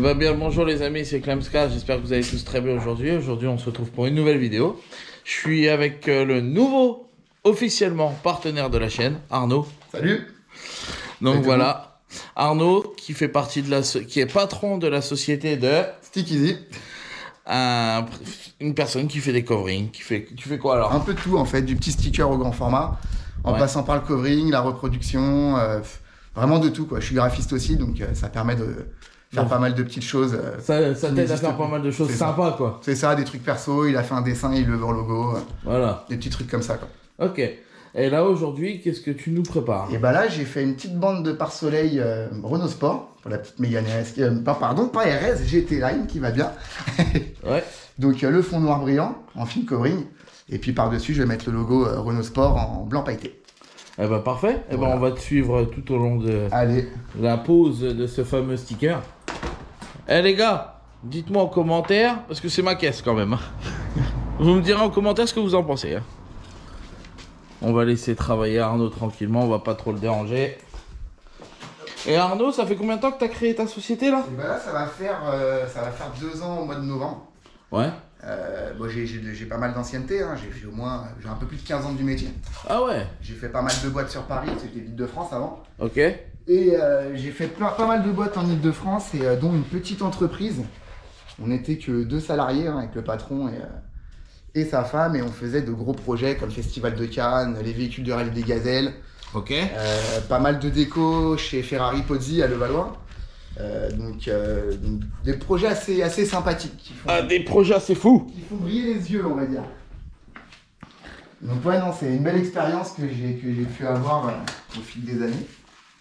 ben bien le bonjour les amis, c'est Klemska, j'espère que vous allez tous très bien aujourd'hui. Aujourd'hui on se retrouve pour une nouvelle vidéo. Je suis avec le nouveau, officiellement partenaire de la chaîne, Arnaud. Salut. Donc voilà, Arnaud qui fait partie de qui est patron de la société de Stick Easy. Une personne qui fait des coverings, tu fais quoi alors? Un peu de tout en fait, du petit sticker au grand format, en passant par le covering, la reproduction, vraiment de tout quoi. Je suis graphiste aussi, donc ça permet de faire pas mal de petites choses. Ça t'aide à faire pas mal de choses sympas quoi. C'est ça, des trucs perso, il a fait un dessin, il le veut en logo. Voilà. Des petits trucs comme ça quoi. Ok. Et là aujourd'hui, qu'est-ce que tu nous prépares? Et bah là, j'ai fait une petite bande de pare-soleil Renault Sport pour la petite Mégane RS, pas RS, GT Line qui va bien. Ouais. Donc le fond noir brillant en film covering. Et puis par-dessus, je vais mettre le logo Renault Sport en blanc pailleté. Eh ben parfait. Eh ben Voilà. on va te suivre tout au long de la pose de ce fameux sticker. Eh les gars, dites-moi en commentaire, parce que c'est ma caisse quand même. Vous me direz en commentaire ce que vous en pensez. On va laisser travailler Arnaud tranquillement, on va pas trop le déranger. Et Arnaud, ça fait combien de temps que tu as créé ta société là? Et bah là, ça va faire 2 ans au mois de novembre. Ouais. Bon, j'ai pas mal d'ancienneté, hein. J'ai un peu plus de 15 ans du métier. Ah ouais. J'ai fait pas mal de boîtes sur Paris, c'était l'Île-de-France avant. Ok. Et j'ai fait pas mal de boîtes en Île-de-France, et dont une petite entreprise. On n'était que 2 salariés hein, avec le patron et sa femme, et on faisait de gros projets comme le Festival de Cannes, les véhicules de rallye des Gazelles. Ok. Pas mal de déco chez Ferrari Pozzi à Levallois. Donc des projets assez sympathiques. Des projets assez fous. Qui font briller les yeux, on va dire. Donc ouais, non, c'est une belle expérience que j'ai pu avoir au fil des années.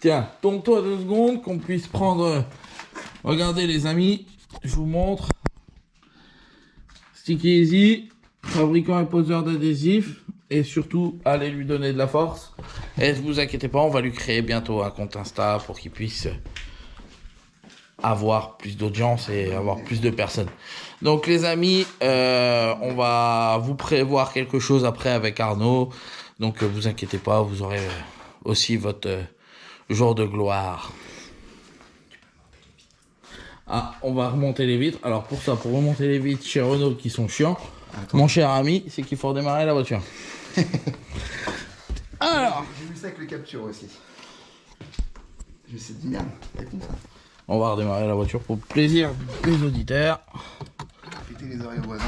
Tiens, tombe-toi 2 secondes qu'on puisse prendre... Regardez les amis, je vous montre. Stick Easy, fabricant et poseur d'adhésifs. Et surtout, allez lui donner de la force. Et ne vous inquiétez pas, on va lui créer bientôt un compte Insta pour qu'il puisse avoir plus d'audience et avoir plus de personnes. Donc les amis, on va vous prévoir quelque chose après avec Arnaud. Donc vous inquiétez pas, vous aurez aussi votre jour de gloire. Ah, on va remonter les vitres. Alors pour ça, pour remonter les vitres chez Renault qui sont chiants, mon cher ami, c'est qu'il faut redémarrer la voiture. Alors, j'ai vu ça avec le capture aussi. Je me suis dit merde, c'est con ça. On va redémarrer la voiture pour le plaisir des auditeurs. Péter les oreilles aux voisins.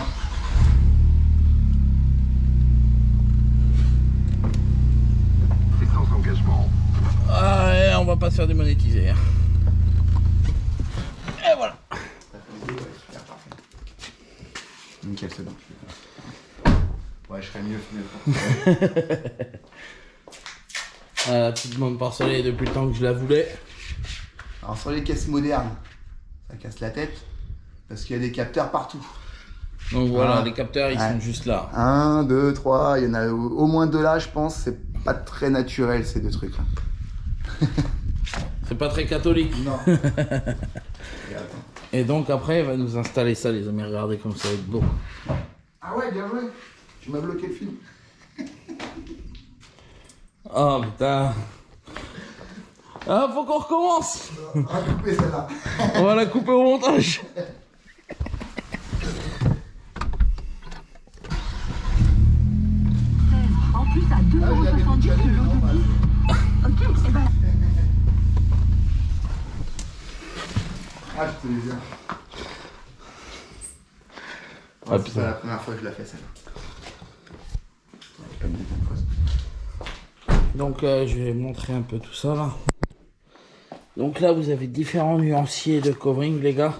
C'est sans engagement. Ah, on va pas se faire démonétiser. Et voilà. Ça fait les deux, ouais, super, parfait. Nickel, c'est bon. Ouais, je serais mieux. La petite bande par soleil depuis le temps que je la voulais. Alors sur les caisses modernes, ça casse la tête parce qu'il y a des capteurs partout. Donc voilà, les capteurs ils sont juste là. 1, 2, 3, il y en a au moins 2 là, je pense. C'est pas très naturel ces 2 trucs là. C'est pas très catholique. Non. Et donc après, il va nous installer ça, les amis. Regardez comme ça va être beau. Ah ouais, bien joué. Tu m'as bloqué le film. Oh putain. Ah, faut qu'on recommence. On va couper celle-là. On va la couper au montage. En plus, à 2,70 € le lot de 10. Ok, et ben. Ah, je te l'ai dit. Ah, C'est pas la première fois que je la fais celle-là. Donc je vais montrer un peu tout ça là. Donc là vous avez différents nuanciers de covering les gars.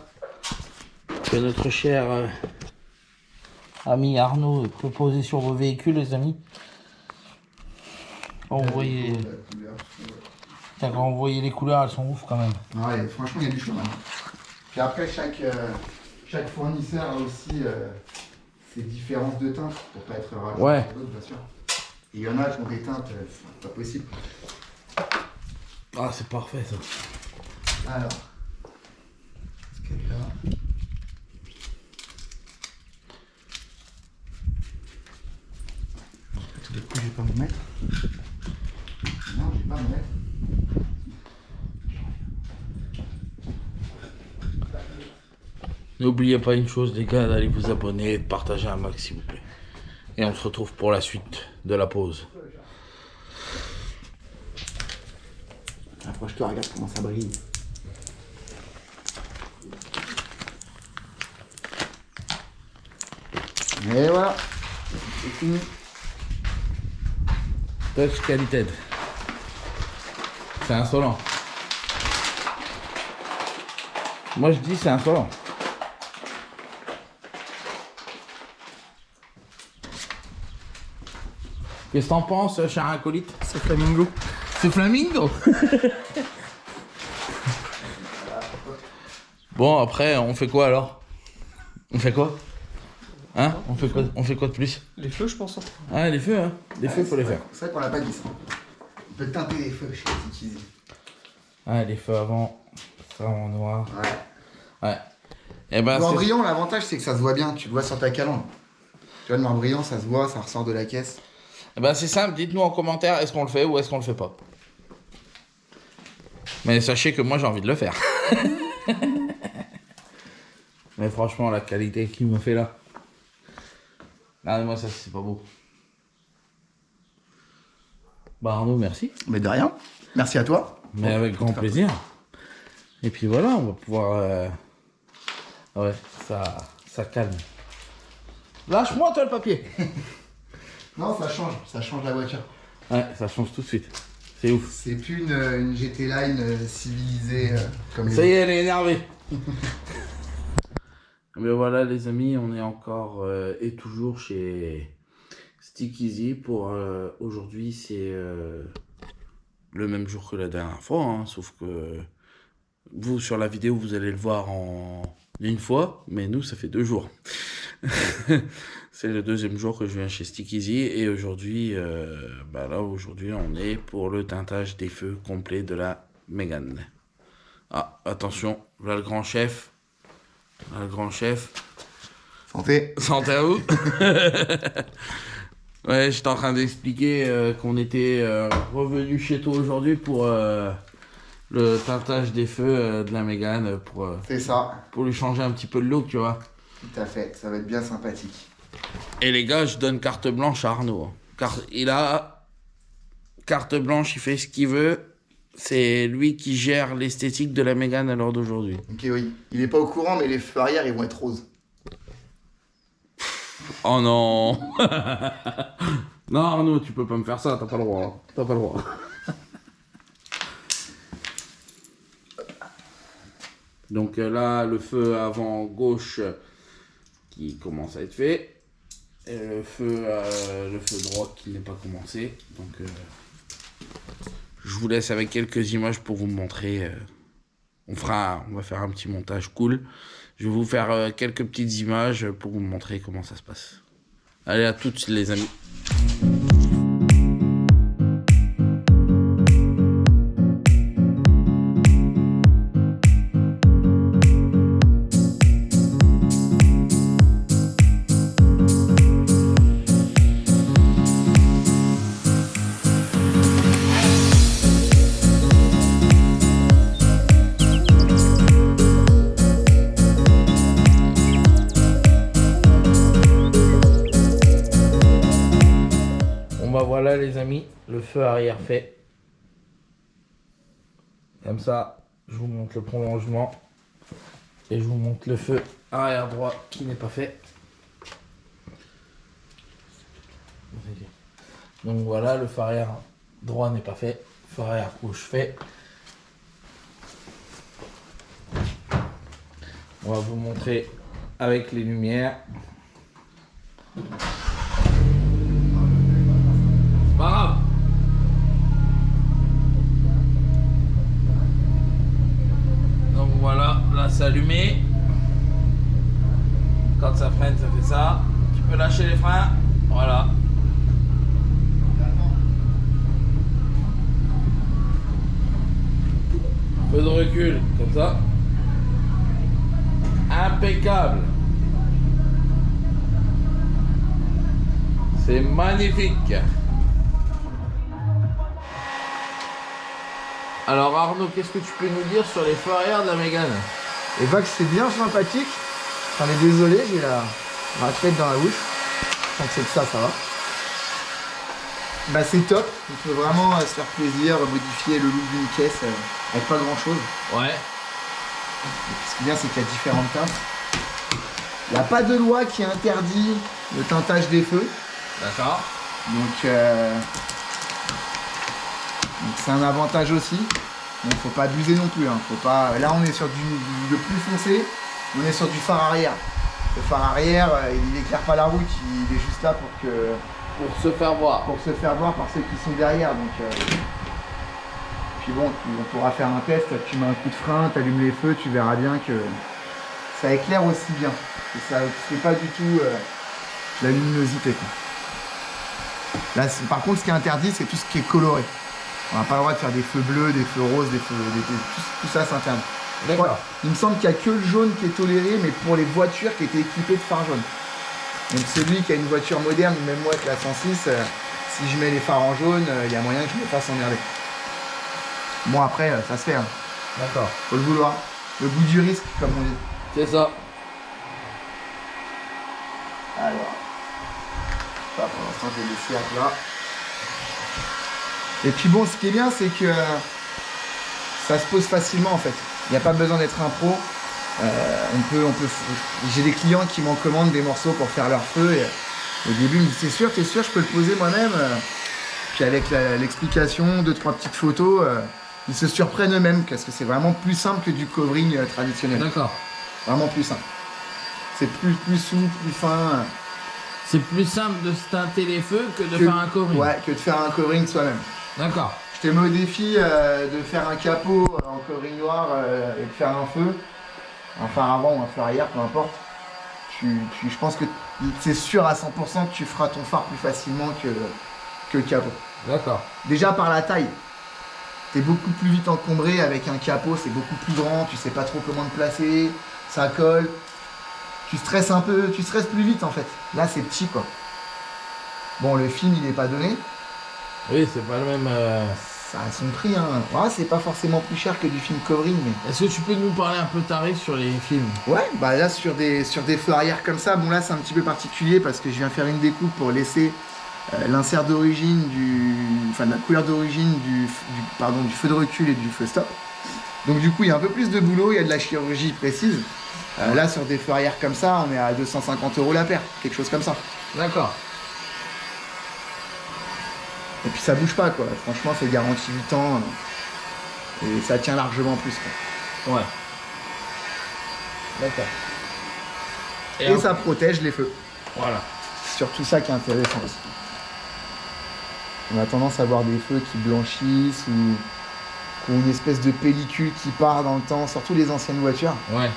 Que notre cher ami Arnaud proposé sur vos véhicules les amis. Quand vous voyez... Putain, quand vous voyez les couleurs elles sont ouf quand même. Ouais, franchement il y a du chemin. Puis après chaque fournisseur a aussi ses différences de teintes pour pas être rageux Ouais. sur d'autres bien sûr. Et il y en a qui ont des teintes pas possible. Ah c'est parfait ça. Alors, ce qu'elle est là. À tous les coups, je vais pas me mettre. Non, je vais pas me mettre. N'oubliez pas une chose, les gars, d'aller vous abonner et de partager un max, s'il vous plaît. Et on se retrouve pour la suite de la pause. Approche-toi, regarde comment ça brille. Et voilà, c'est fini. Touch qualité. C'est insolent. Moi je dis c'est insolent. Qu'est-ce que t'en penses, cher acolyte? C'est flamingo. C'est flamingo. Bon, après, on fait quoi alors? On fait quoi? Hein? On fait quoi de plus? Les feux, je pense. Ah, les feux, hein? Les feux, faut les faire. C'est vrai qu'on l'a pas dit ça. On peut teinter les feux chez Tiki. Ah, les feux avant, ça en noir. Ouais. Ouais. Et ben, Noir brillant, l'avantage c'est que ça se voit bien, tu le vois sur ta calandre. Tu vois, le noir brillant, ça se voit, ça ressort de la caisse. Eh ben, c'est simple, dites-nous en commentaire, est-ce qu'on le fait ou est-ce qu'on le fait pas? Mais sachez que moi j'ai envie de le faire. Mais franchement, la qualité qu'il me fait là. Regardez-moi ça, c'est pas beau. Bah Arnaud, merci. Mais de rien. Merci à toi. Mais avec grand plaisir. Et puis voilà, on va pouvoir... Ouais, ça calme. Lâche-moi toi le papier. Non, ça change la voiture. Ouais, ça change tout de suite. C'est ouf. C'est plus une GT Line civilisée comme les Ça y est, elle est énervée. Mais voilà les amis, on est encore et toujours chez Stick Easy pour aujourd'hui. C'est le même jour que la dernière fois, hein, sauf que vous sur la vidéo vous allez le voir en une fois, mais nous ça fait 2 jours. C'est le 2e jour que je viens chez Stick Easy et aujourd'hui, aujourd'hui on est pour le teintage des feux complets de la Mégane. Ah attention, là le grand chef. Le grand chef. Santé. Santé à vous. Ouais, j'étais en train d'expliquer qu'on était revenu chez toi aujourd'hui pour le teintage des feux de la Mégane C'est ça. pour lui changer un petit peu le look, tu vois. Tout à fait, ça va être bien sympathique. Et les gars, je donne carte blanche à Arnaud. Il a carte blanche, il fait ce qu'il veut. C'est lui qui gère l'esthétique de la Mégane à l'heure d'aujourd'hui. Ok, oui. Il est pas au courant, mais les feux arrière, ils vont être roses. Oh non. Non Arnaud, tu peux pas me faire ça, t'as pas le droit. T'as pas le droit. Donc là, le feu avant gauche qui commence à être fait. Et le feu droit qui n'est pas commencé. Donc je vous laisse avec quelques images pour vous montrer. On va faire un petit montage cool. Je vais vous faire quelques petites images pour vous montrer comment ça se passe. Allez, à toutes les amis. Voilà les amis, le feu arrière fait. Comme ça, je vous montre le prolongement. Et je vous montre le feu arrière droit qui n'est pas fait. Donc voilà, le feu arrière droit n'est pas fait. Le feu arrière gauche fait. On va vous montrer avec les lumières. Pas grave. Donc voilà, là c'est allumé. Quand ça freine, ça fait ça. Tu peux lâcher les freins. Voilà. Peu de recul, comme ça. Impeccable. C'est magnifique. Alors Arnaud, qu'est-ce que tu peux nous dire sur les feux arrière de la Mégane? Et bah que c'est bien sympathique. J'en ai désolé, j'ai la raclette dans la bouche. Je sens que c'est que ça va. Bah c'est top, on peut vraiment se faire plaisir, modifier le look d'une caisse avec pas grand chose. Ouais. Ce qui est bien, c'est qu'il y a différentes teintes. Il n'y a pas de loi qui interdit le teintage des feux. D'accord. Donc c'est un avantage aussi. Donc faut pas abuser non plus. Hein. Faut pas... Là on est sur du plus foncé, on est sur du phare arrière. Le phare arrière, il éclaire pas la route, il est juste là Pour se faire voir. pour se faire voir par ceux qui sont derrière. Donc, puis bon, on pourra faire un test, tu mets un coup de frein, tu allumes les feux, tu verras bien que ça éclaire aussi bien. Et ça fait pas du tout la luminosité. Quoi. Là, par contre, ce qui est interdit, c'est tout ce qui est coloré. On n'a pas le droit de faire des feux bleus, des feux roses, tout ça, c'est interdit. D'accord. Il me semble qu'il n'y a que le jaune qui est toléré, mais pour les voitures qui étaient équipées de phare jaune. Donc celui qui a une voiture moderne, même moi avec la 106, si je mets les phares en jaune, il y a moyen que je me fasse emmerder. Bon après, ça se fait. Hein. D'accord. Faut le vouloir. Le goût du risque, comme on dit. C'est ça. Alors. Ça, pour l'instant, je vais laisser à plat. Et puis bon, ce qui est bien, c'est que ça se pose facilement en fait. Il n'y a pas besoin d'être un pro. J'ai des clients qui m'en commandent des morceaux pour faire leur feu. Et au début, ils me disent t'es sûr, je peux le poser moi-même. Puis avec l'explication, 2-3 petites photos, ils se surprennent eux-mêmes parce que c'est vraiment plus simple que du covering traditionnel. D'accord. Vraiment plus simple. C'est plus souple, plus fin. C'est plus simple de se teinter les feux que de faire un covering. Ouais, que de faire un covering soi-même. D'accord. Je t'ai mis au défi de faire un capot en covering noir et de faire un feu. Un phare avant ou un phare arrière, peu importe. Je pense que c'est sûr à 100% que tu feras ton phare plus facilement que le capot. D'accord. Déjà par la taille. T'es beaucoup plus vite encombré avec un capot, c'est beaucoup plus grand, tu sais pas trop comment te placer, ça colle. Tu stresses un peu, tu stresses plus vite en fait. Là c'est petit quoi. Bon le film il n'est pas donné. Oui, c'est pas le même. Ça a son prix hein. Ouais, c'est pas forcément plus cher que du film covering mais. Est-ce que tu peux nous parler un peu tarif sur les films? Ouais, bah là sur des feux arrière comme ça, bon là c'est un petit peu particulier parce que je viens faire une découpe pour laisser l'insert d'origine de la couleur d'origine du feu de recul et du feu stop. Donc du coup il y a un peu plus de boulot, il y a de la chirurgie précise. Là sur des feux arrière comme ça, on est à 250 € la paire, quelque chose comme ça. D'accord. Et puis ça bouge pas quoi, franchement c'est garanti 8 ans et ça tient largement plus quoi. Ouais. D'accord. Et ça protège les feux. Voilà. C'est surtout ça qui est intéressant aussi. On a tendance à voir des feux qui blanchissent ou qui ont une espèce de pellicule qui part dans le temps, surtout les anciennes voitures. Ouais.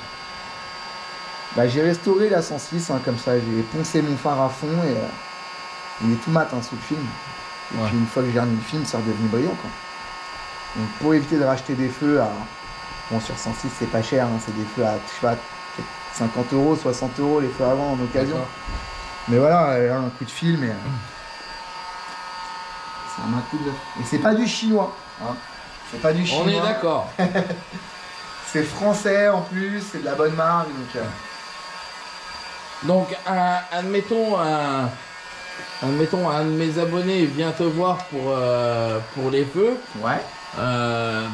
Bah, j'ai restauré la 106 hein, comme ça, j'ai poncé mon phare à fond et il est tout mat hein, sous le film. Et Ouais. puis une fois que j'ai remis le film, c'est redevenu brillant quoi. Donc pour éviter de racheter des feux à... Bon sur 106 c'est pas cher, hein, c'est des feux à je sais pas, 50 €, 60 € les feux avant en occasion. D'accord. Mais voilà, un coup de film et... c'est un coup de... Et c'est pas du chinois. Hein. C'est pas du chinois. On est d'accord. C'est français en plus, c'est de la bonne marque. Donc, admettons, un de mes abonnés vient te voir pour les feux. Ouais.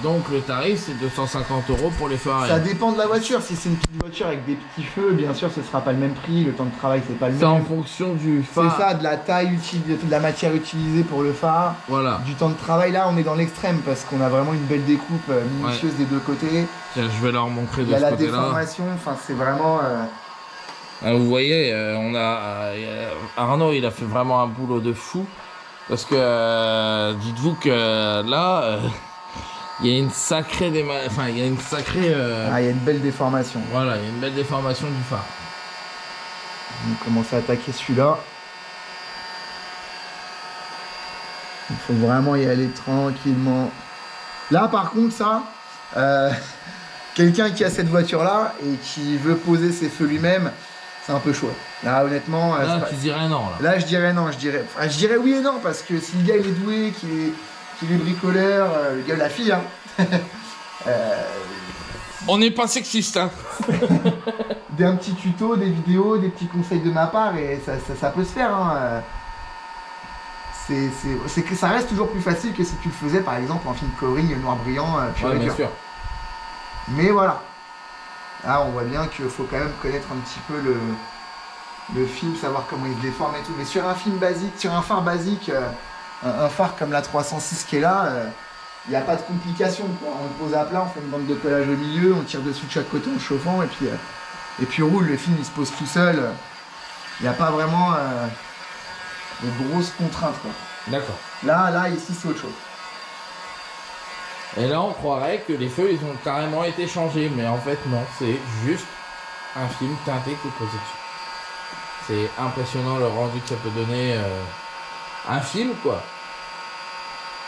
Donc, le tarif, c'est 250 € pour les feux Ça arrière. dépend de la voiture. Si c'est une petite voiture avec des petits feux, bien sûr, ce sera pas le même prix. Le temps de travail, c'est pas le C'est en même. fonction du C'est phare. ça, de la taille de la matière utilisée pour le phare. Voilà. Du temps de travail, là, on est dans l'extrême parce qu'on a vraiment une belle découpe minutieuse des deux côtés. Tiens, je vais leur montrer Il de y a ce la côté-là. déformation. Enfin, c'est vraiment. Ah, vous voyez, Arnaud, il a fait vraiment un boulot de fou. Parce que, dites-vous que là, il y a une sacrée il y a une sacrée... Ah, il y a une belle déformation. Voilà, il y a une belle déformation du phare. On va commencer à attaquer celui-là. Il faut vraiment y aller tranquillement. Là, par contre, ça, quelqu'un qui a cette voiture-là et qui veut poser ses feux lui-même, c'est un peu chaud. Là, honnêtement, Là, tu dirais non, là. là, je dirais non. Je dirais oui et non parce que si le gars il est doué, qu'il est bricoleur, le gars, la fille, hein, On n'est pas sexiste, hein. Un petit tuto, des vidéos, des petits conseils de ma part et ça peut se faire. Hein. C'est que ça reste toujours plus facile que si tu le faisais par exemple en film coloring noir brillant pur Ouais, et bien dur. sûr. Mais voilà. Là on voit bien qu'il faut quand même connaître un petit peu le film, savoir comment il se déforme et tout. Mais sur un film basique, sur un phare basique, un phare comme la 306 qui est là, il n'y a pas de complication, quoi. On le pose à plat, on fait une bande de collage au milieu, on tire dessus de chaque côté en chauffant et puis roule. Le film il se pose tout seul. Il n'y a pas vraiment de grosses contraintes, quoi. D'accord. Là, ici c'est autre chose. Et là, on croirait que les feux, ils ont carrément été changés. Mais en fait, non. C'est juste un film teinté qui est posé dessus. C'est impressionnant le rendu que ça peut donner. Un film, quoi.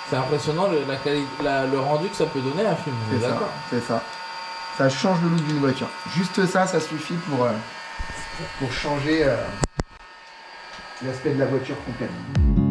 C'est impressionnant le rendu que ça peut donner un film. C'est ça, d'accord. c'est ça. Ça change le look d'une voiture. Juste ça suffit pour changer l'aspect de la voiture complètement.